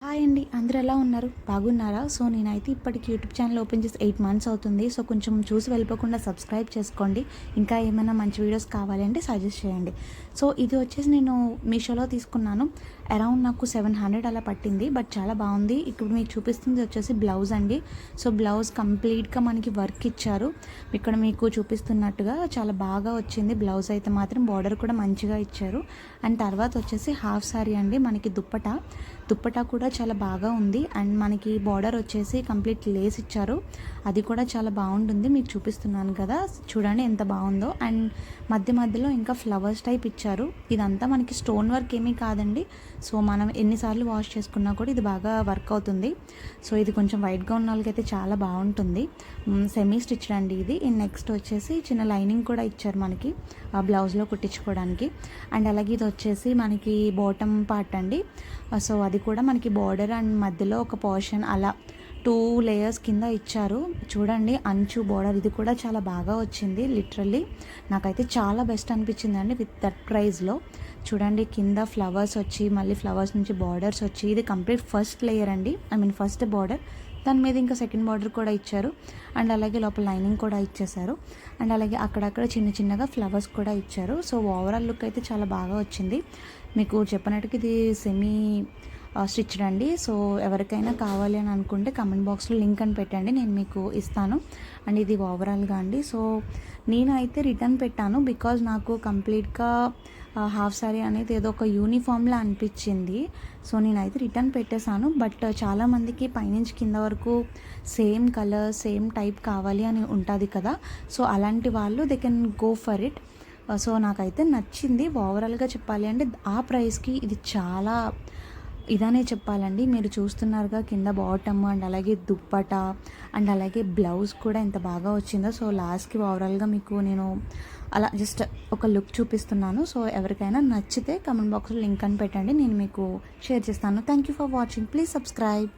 Hi అండి, అందరూ ఎలా ఉన్నారు? బాగున్నారా? సో నేనైతే ఇప్పటికి యూట్యూబ్ ఛానల్ ఓపెన్ చేసి 8 మంత్స్ అవుతుంది. సో కొంచెం చూసి వెళ్ళిపోకుండా సబ్స్క్రైబ్ చేసుకోండి. ఇంకా ఏమైనా మంచి వీడియోస్ కావాలంటే సజెస్ట్ చేయండి. సో ఇది వచ్చేసి నేను మీషోలో తీసుకున్నాను. అరౌండ్ నాకు 700 అలా పట్టింది. బట్ చాలా బాగుంది. ఇప్పుడు మీకు చూపిస్తుంది వచ్చేసి బ్లౌజ్ అండి. సో బ్లౌజ్ కంప్లీట్గా మనకి వర్క్ ఇచ్చారు. ఇక్కడ మీకు చూపిస్తున్నట్టుగా చాలా బాగా వచ్చింది. బ్లౌజ్ అయితే మాత్రం బార్డర్ కూడా మంచిగా ఇచ్చారు. అండ్ తర్వాత వచ్చేసి హాఫ్ సారీ అండి. మనకి దుప్పటా కూడా చాలా బాగా ఉంది. అండ్ మనకి బార్డర్ వచ్చేసి కంప్లీట్ లేస్ ఇచ్చారు. అది కూడా చాలా బాగుంటుంది. మీకు చూపిస్తున్నాను కదా, చూడండి ఎంత బాగుందో. అండ్ మధ్యలో ఇంకా ఫ్లవర్స్ టైప్ ఇచ్చారు. ఇదంతా మనకి స్టోన్ వర్క్ ఏమీ కాదండి. సో మనం ఎన్నిసార్లు వాష్ చేసుకున్నా కూడా ఇది బాగా వర్క్ అవుతుంది. సో ఇది కొంచెం వైట్గా ఉన్న వాళ్ళకైతే చాలా బాగుంటుంది. సెమీ స్టిచ్డ్ అండి ఇది. నెక్స్ట్ వచ్చేసి చిన్న లైనింగ్ కూడా ఇచ్చారు మనకి ఆ బ్లౌజ్లో కుట్టించుకోవడానికి. అండ్ అలాగే ఇది వచ్చేసి మనకి బాటమ్ పార్ట్ అండి. సో అది కూడా మనకి బార్డర్ అండ్ మధ్యలో ఒక పోర్షన్ అలా 2 లేయర్స్ కింద ఇచ్చారు. చూడండి అంచు బార్డర్ ఇది కూడా చాలా బాగా వచ్చింది. లిటరల్లీ నాకైతే చాలా బెస్ట్ అనిపించింది అండి విత్ దట్ ప్రైస్లో. చూడండి కింద ఫ్లవర్స్ వచ్చి మళ్ళీ ఫ్లవర్స్ నుంచి బార్డర్స్ వచ్చి ఇది కంప్లీట్ ఫస్ట్ లేయర్ అండి. ఫస్ట్ బార్డర్, దాని మీద ఇంకా సెకండ్ బార్డర్ కూడా ఇచ్చారు. అండ్ అలాగే లోపల లైనింగ్ కూడా ఇచ్చేసారు. అండ్ అలాగే అక్కడక్కడ చిన్నగా ఫ్లవర్స్ కూడా ఇచ్చారు. సో ఓవరాల్ లుక్ అయితే చాలా బాగా వచ్చింది. మీకు చెప్పినట్టుగా ఇది సెమీ స్టిచ్డ్ అండి. సో ఎవరికైనా కావాలి అని అనుకుంటే కమెంట్ బాక్స్లో లింక్ అని పెట్టండి, నేను మీకు ఇస్తాను. అండ్ ఇది ఓవరాల్గా అండి. సో నేనైతే రిటర్న్ పెట్టాను బికాజ్ నాకు కంప్లీట్గా హాఫ్ సారీ అనేది ఏదో ఒక యూనిఫామ్లా అనిపించింది. సో నేనైతే రిటర్న్ పెట్టేశాను. బట్ చాలామందికి పైనుంచి కింద వరకు సేమ్ కలర్ సేమ్ టైప్ కావాలి అని ఉంటుంది కదా. సో అలాంటి వాళ్ళు they can go for it. So నాకైతే నచ్చింది. ఓవరాల్గా చెప్పాలి అంటే ఆ ప్రైస్కి ఇది చాలా ఇదనే చెప్పాలండి. మీరు చూస్తున్నారుగా కింద బాటమ్ అండ్ అలాగే దుప్పటా అండ్ అలాగే బ్లౌజ్ కూడా ఎంత బాగా వచ్చిందో. సో లాస్ట్కి ఓవరాల్గా మీకు నేను అలా జస్ట్ ఒక లుక్ చూపిస్తున్నాను. సో ఎవరికైనా నచ్చితే కమెంట్ బాక్స్లో లింక్ అని పెట్టండి, నేను మీకు షేర్ చేస్తాను. Thank you for watching. Please subscribe.